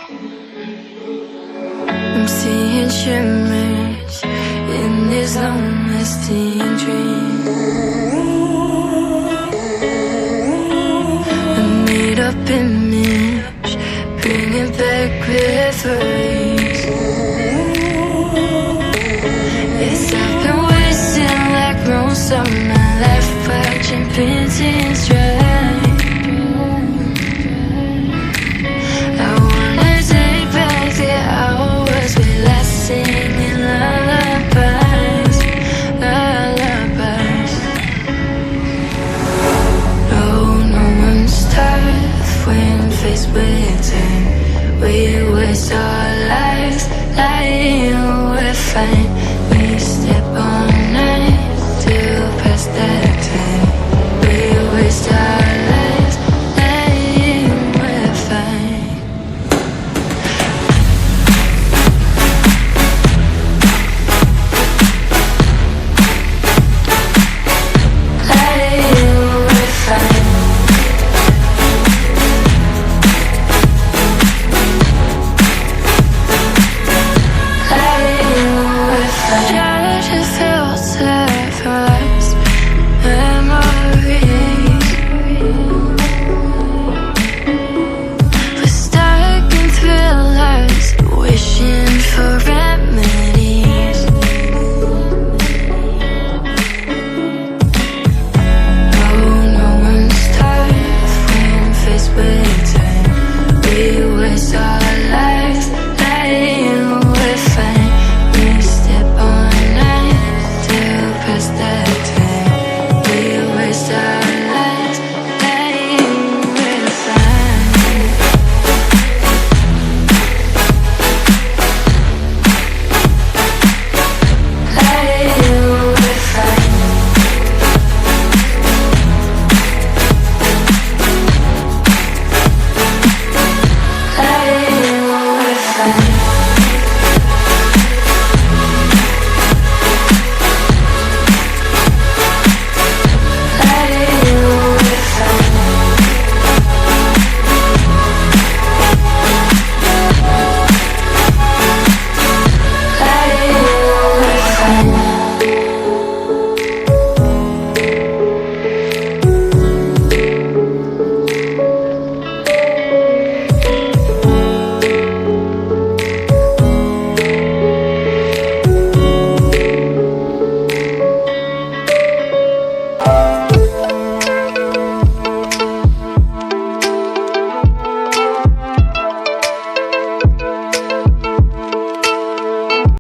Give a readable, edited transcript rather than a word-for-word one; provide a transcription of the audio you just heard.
I'm seeing shimmers in these long-lasting dreams. A made-up image, bringing back memories. Yes, I've been wasting like most of my life, watching paintings dry. I wanna take back the hours we last singing lullabies, lullabies. No, no one's tough when faced with time. We waste our lives lying we're fine. We step on night to pass that time. We waste our lives lying we're fine. Lying we're fine. So